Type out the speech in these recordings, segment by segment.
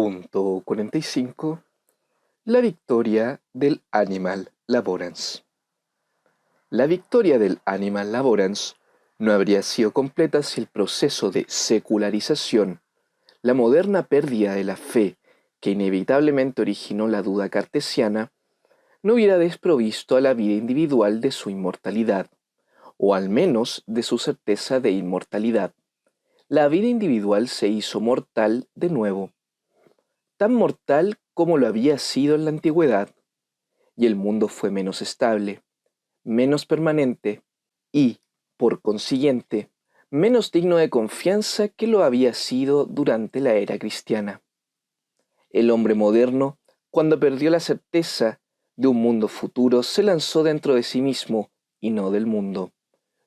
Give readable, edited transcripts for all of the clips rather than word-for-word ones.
Punto 45. La victoria del Animal Laborans. La victoria del Animal Laborans no habría sido completa si el proceso de secularización, la moderna pérdida de la fe que inevitablemente originó la duda cartesiana, no hubiera desprovisto a la vida individual de su inmortalidad, o al menos de su certeza de inmortalidad. La vida individual se hizo mortal de nuevo, tan mortal como lo había sido en la antigüedad, y el mundo fue menos estable, menos permanente y, por consiguiente, menos digno de confianza que lo había sido durante la era cristiana. El hombre moderno, cuando perdió la certeza de un mundo futuro, se lanzó dentro de sí mismo y no del mundo,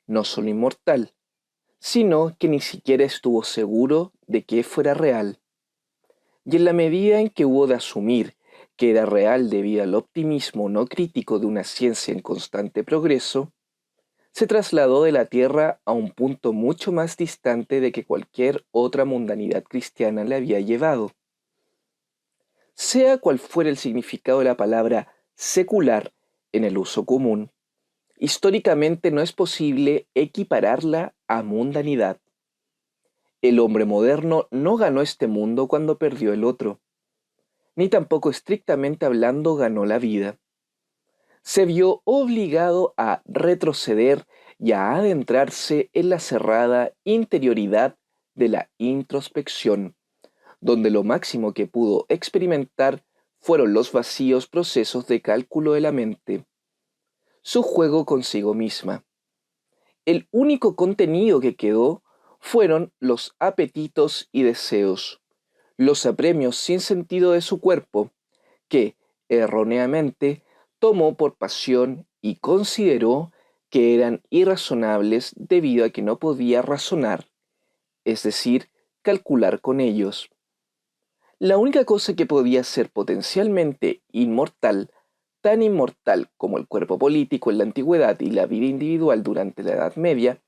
no solo inmortal, sino que ni siquiera estuvo seguro de que fuera real. Y en la medida en que hubo de asumir que era real debido al optimismo no crítico de una ciencia en constante progreso, se trasladó de la Tierra a un punto mucho más distante de que cualquier otra mundanidad cristiana le había llevado. Sea cual fuera el significado de la palabra secular en el uso común, históricamente no es posible equipararla a mundanidad. El hombre moderno no ganó este mundo cuando perdió el otro, ni tampoco estrictamente hablando ganó la vida. Se vio obligado a retroceder y a adentrarse en la cerrada interioridad de la introspección, donde lo máximo que pudo experimentar fueron los vacíos procesos de cálculo de la mente, su juego consigo misma. El único contenido que quedó fueron los apetitos y deseos, los apremios sin sentido de su cuerpo, que, erróneamente, tomó por pasión y consideró que eran irrazonables debido a que no podía razonar, es decir, calcular con ellos. La única cosa que podía ser potencialmente inmortal, tan inmortal como el cuerpo político en la antigüedad y la vida individual durante la Edad Media,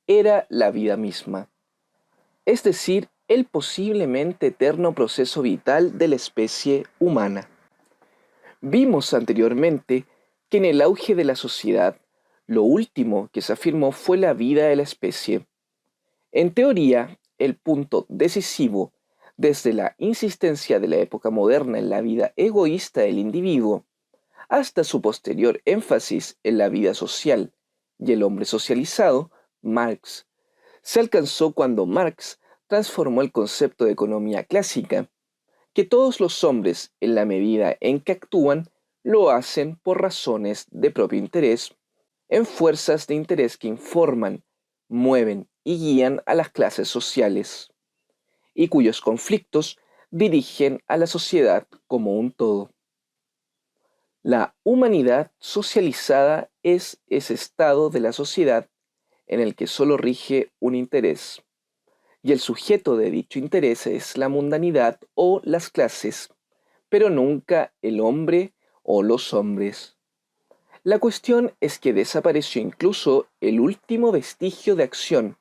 era la vida misma, es decir, el posiblemente eterno proceso vital de la especie humana. Vimos anteriormente que en el auge de la sociedad, lo último que se afirmó fue la vida de la especie. En teoría, el punto decisivo desde la insistencia de la época moderna en la vida egoísta del individuo hasta su posterior énfasis en la vida social y el hombre socializado, Marx, se alcanzó cuando Marx transformó el concepto de economía clásica, que todos los hombres, en la medida en que actúan, lo hacen por razones de propio interés, en fuerzas de interés que informan, mueven y guían a las clases sociales, y cuyos conflictos dirigen a la sociedad como un todo. La humanidad socializada es ese estado de la sociedad en el que solo rige un interés, y el sujeto de dicho interés es la mundanidad o las clases, pero nunca el hombre o los hombres. La cuestión es que desapareció incluso el último vestigio de acción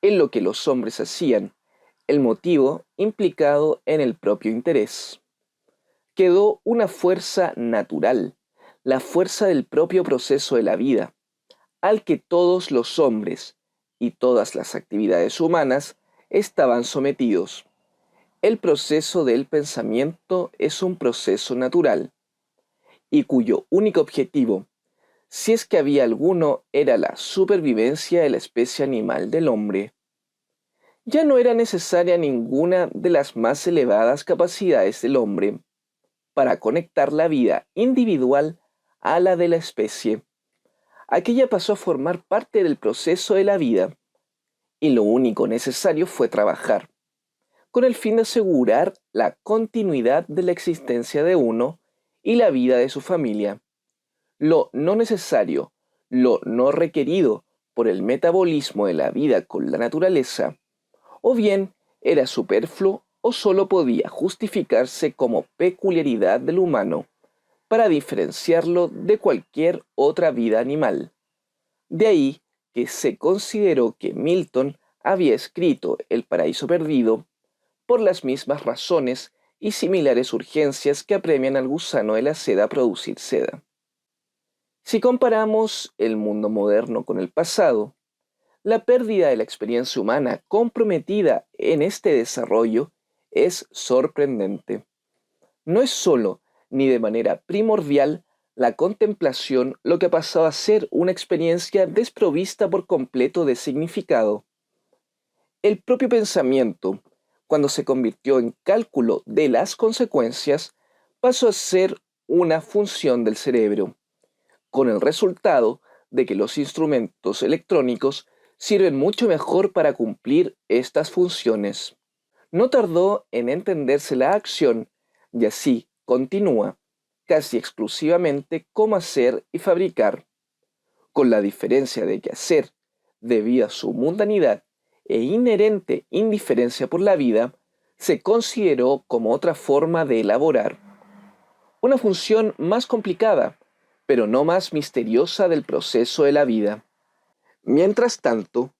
en lo que los hombres hacían, el motivo implicado en el propio interés. Quedó una fuerza natural, la fuerza del propio proceso de la vida, al que todos los hombres y todas las actividades humanas estaban sometidos. El proceso del pensamiento es un proceso natural, y cuyo único objetivo, si es que había alguno, era la supervivencia de la especie animal del hombre. Ya no era necesaria ninguna de las más elevadas capacidades del hombre para conectar la vida individual a la de la especie. Aquella pasó a formar parte del proceso de la vida, y lo único necesario fue trabajar, con el fin de asegurar la continuidad de la existencia de uno y la vida de su familia. Lo no necesario, lo no requerido por el metabolismo de la vida con la naturaleza, o bien era superfluo o solo podía justificarse como peculiaridad del humano para diferenciarlo de cualquier otra vida animal. De ahí que se consideró que Milton había escrito El paraíso perdido por las mismas razones y similares urgencias que apremian al gusano de la seda a producir seda. Si comparamos el mundo moderno con el pasado, la pérdida de la experiencia humana comprometida en este desarrollo es sorprendente. No es solo, ni de manera primordial, la contemplación lo que ha pasado a ser una experiencia desprovista por completo de significado. El propio pensamiento, cuando se convirtió en cálculo de las consecuencias, pasó a ser una función del cerebro, con el resultado de que los instrumentos electrónicos sirven mucho mejor para cumplir estas funciones. No tardó en entenderse la acción y así continúa casi exclusivamente cómo hacer y fabricar, con la diferencia de que hacer, debido a su mundanidad e inherente indiferencia por la vida, se consideró como otra forma de elaborar, una función más complicada, pero no más misteriosa del proceso de la vida. Mientras tanto,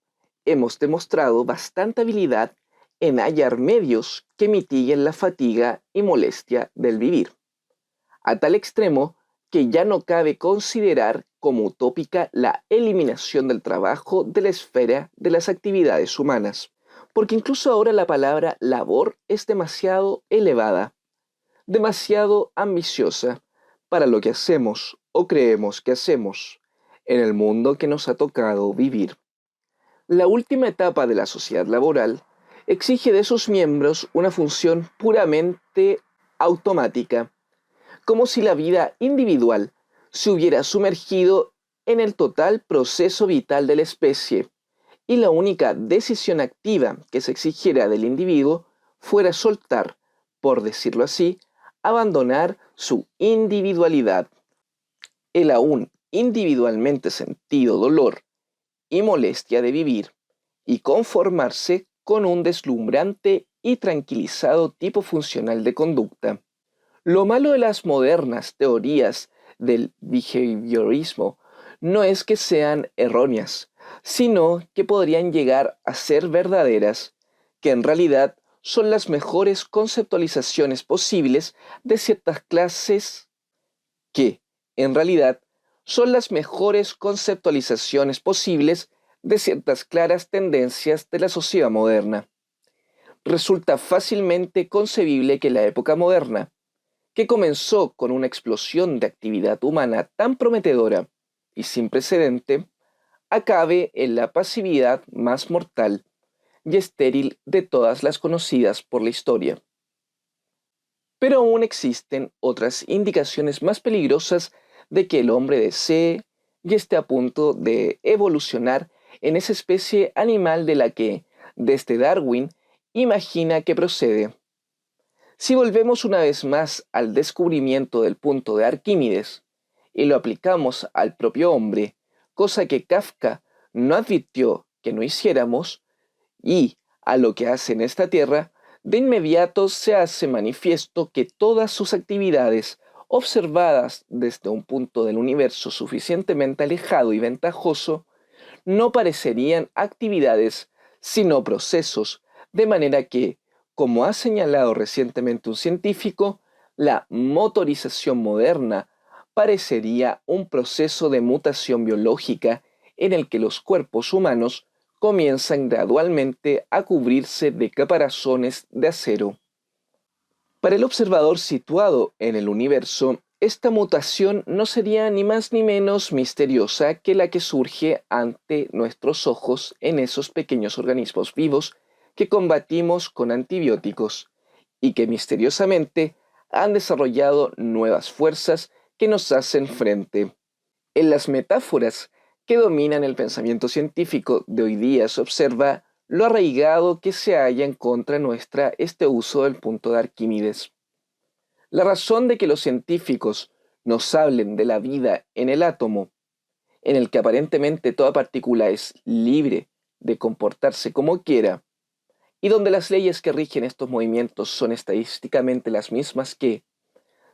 hemos demostrado bastante habilidad en hallar medios que mitiguen la fatiga y molestia del vivir, a tal extremo que ya no cabe considerar como utópica la eliminación del trabajo de la esfera de las actividades humanas, porque incluso ahora la palabra labor es demasiado elevada, demasiado ambiciosa para lo que hacemos o creemos que hacemos en el mundo que nos ha tocado vivir. La última etapa de la sociedad laboral exige de sus miembros una función puramente automática, como si la vida individual se hubiera sumergido en el total proceso vital de la especie y la única decisión activa que se exigiera del individuo fuera soltar, por decirlo así, abandonar su individualidad. El aún individualmente sentido dolor y molestia de vivir y conformarse con un deslumbrante y tranquilizado tipo funcional de conducta. Lo malo de las modernas teorías del behaviorismo no es que sean erróneas, sino que podrían llegar a ser verdaderas, que en realidad son las mejores conceptualizaciones posibles de ciertas clases que, en realidad, son las mejores conceptualizaciones posibles de ciertas claras tendencias de la sociedad moderna. Resulta fácilmente concebible que la época moderna, que comenzó con una explosión de actividad humana tan prometedora y sin precedente, acabe en la pasividad más mortal y estéril de todas las conocidas por la historia. Pero aún existen otras indicaciones más peligrosas de que el hombre desee y esté a punto de evolucionar en esa especie animal de la que, desde Darwin, imagina que procede. Si volvemos una vez más al descubrimiento del punto de Arquímedes y lo aplicamos al propio hombre, cosa que Kafka no advirtió que no hiciéramos, y a lo que hace en esta tierra, de inmediato se hace manifiesto que todas sus actividades, observadas desde un punto del universo suficientemente alejado y ventajoso, no parecerían actividades, sino procesos, de manera que, como ha señalado recientemente un científico, la motorización moderna parecería un proceso de mutación biológica en el que los cuerpos humanos comienzan gradualmente a cubrirse de caparazones de acero. Para el observador situado en el universo, esta mutación no sería ni más ni menos misteriosa que la que surge ante nuestros ojos en esos pequeños organismos vivos que combatimos con antibióticos y que misteriosamente han desarrollado nuevas fuerzas que nos hacen frente. En las metáforas que dominan el pensamiento científico de hoy día se observa lo arraigado que se halla en contra nuestra este uso del punto de Arquímedes. La razón de que los científicos nos hablen de la vida en el átomo, en el que aparentemente toda partícula es libre de comportarse como quiera, y donde las leyes que rigen estos movimientos son estadísticamente las mismas que,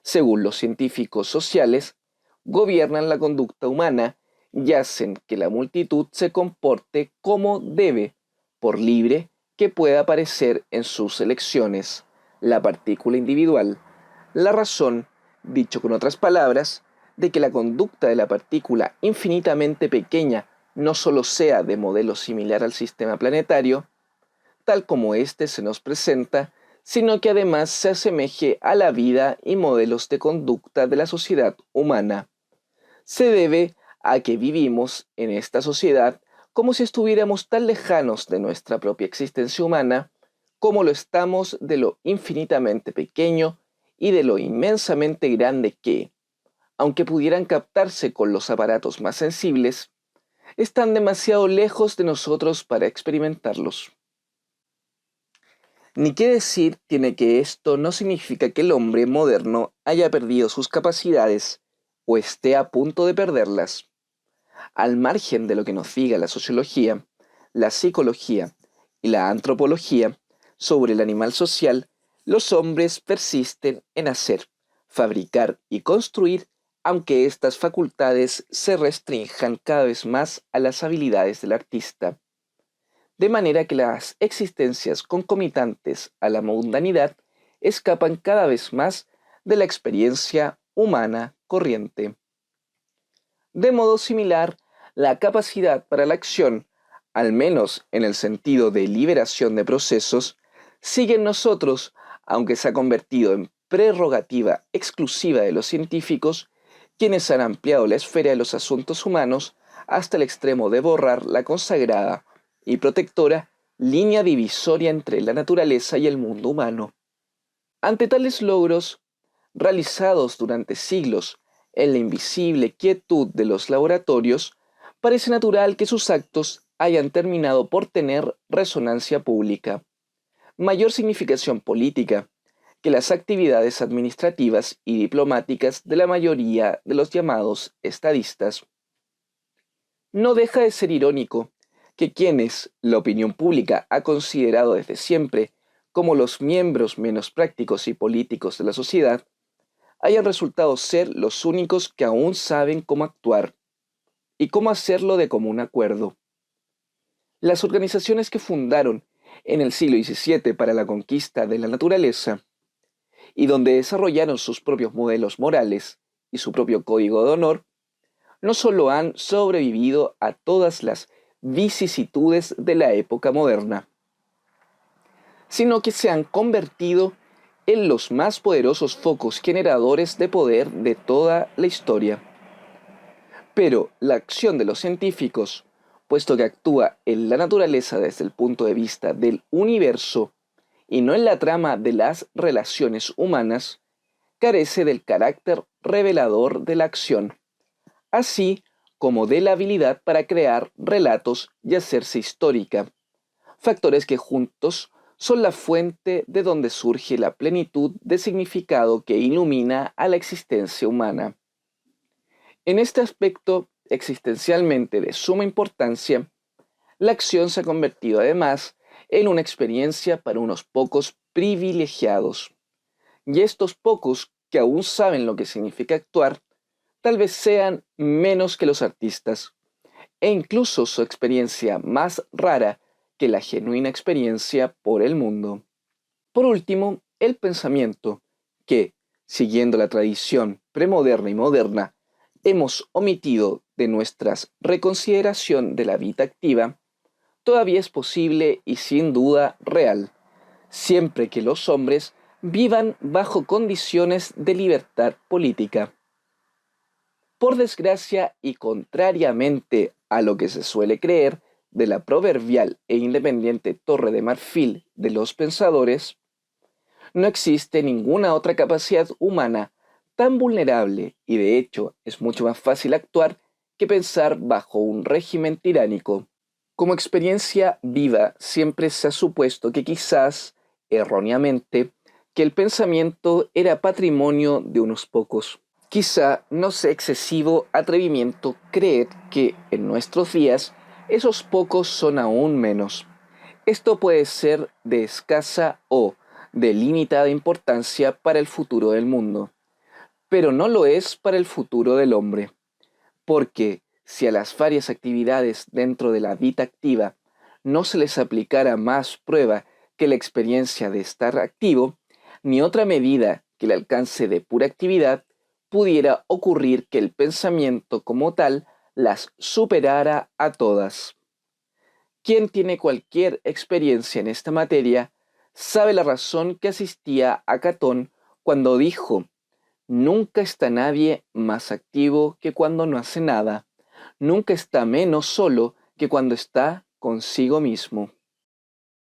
según los científicos sociales, gobiernan la conducta humana y hacen que la multitud se comporte como debe, por libre que pueda parecer en sus elecciones. la partícula individual, la razón, dicho con otras palabras, de que la conducta de la partícula infinitamente pequeña no solo sea de modelo similar al sistema planetario, tal como éste se nos presenta, sino que además se asemeje a la vida y modelos de conducta de la sociedad humana. Se debe a que vivimos en esta sociedad como si estuviéramos tan lejanos de nuestra propia existencia humana como lo estamos de lo infinitamente pequeño y de lo inmensamente grande que, aunque pudieran captarse con los aparatos más sensibles, están demasiado lejos de nosotros para experimentarlos. Ni qué decir tiene que esto no significa que el hombre moderno haya perdido sus capacidades o esté a punto de perderlas. Al margen de lo que nos diga la sociología, la psicología y la antropología sobre el animal social, los hombres persisten en hacer, fabricar y construir, aunque estas facultades se restrinjan cada vez más a las habilidades del artista. De manera que las existencias concomitantes a la mundanidad escapan cada vez más de la experiencia humana corriente. De modo similar, la capacidad para la acción, al menos en el sentido de liberación de procesos, sigue en nosotros, aunque se ha convertido en prerrogativa exclusiva de los científicos, quienes han ampliado la esfera de los asuntos humanos hasta el extremo de borrar la consagrada y protectora línea divisoria entre la naturaleza y el mundo humano. Ante tales logros, realizados durante siglos en la invisible quietud de los laboratorios, parece natural que sus actos hayan terminado por tener resonancia pública, mayor significación política que las actividades administrativas y diplomáticas de la mayoría de los llamados estadistas. No deja de ser irónico que quienes la opinión pública ha considerado desde siempre como los miembros menos prácticos y políticos de la sociedad, hayan resultado ser los únicos que aún saben cómo actuar y cómo hacerlo de común acuerdo. Las organizaciones que fundaron en el siglo XVII para la conquista de la naturaleza y donde desarrollaron sus propios modelos morales y su propio código de honor, no solo han sobrevivido a todas las vicisitudes de la época moderna, sino que se han convertido en los más poderosos focos generadores de poder de toda la historia. Pero la acción de los científicos, puesto que actúa en la naturaleza desde el punto de vista del universo y no en la trama de las relaciones humanas, carece del carácter revelador de la acción, así como de la habilidad para crear relatos y hacerse histórica, factores que juntos son la fuente de donde surge la plenitud de significado que ilumina a la existencia humana. En este aspecto existencialmente de suma importancia, la acción se ha convertido además en una experiencia para unos pocos privilegiados. Y estos pocos que aún saben lo que significa actuar, tal vez sean menos que los artistas, e incluso su experiencia más rara que la genuina experiencia por el mundo. Por último, el pensamiento, que, siguiendo la tradición premoderna y moderna, hemos omitido de nuestra reconsideración de la vida activa, todavía es posible y sin duda real, siempre que los hombres vivan bajo condiciones de libertad política. Por desgracia y contrariamente a lo que se suele creer de la proverbial e independiente torre de marfil de los pensadores, no existe ninguna otra capacidad humana tan vulnerable y de hecho es mucho más fácil actuar que pensar bajo un régimen tiránico. Como experiencia viva siempre se ha supuesto que quizás, erróneamente, que el pensamiento era patrimonio de unos pocos. Quizá no sea excesivo atrevimiento creer que en nuestros días esos pocos son aún menos. Esto puede ser de escasa o de limitada importancia para el futuro del mundo, pero no lo es para el futuro del hombre, porque si a las varias actividades dentro de la vida activa no se les aplicara más prueba que la experiencia de estar activo, ni otra medida que el alcance de pura actividad, pudiera ocurrir que el pensamiento como tal las superara a todas. Quien tiene cualquier experiencia en esta materia sabe la razón que asistía a Catón cuando dijo: nunca está nadie más activo que cuando no hace nada, nunca está menos solo que cuando está consigo mismo.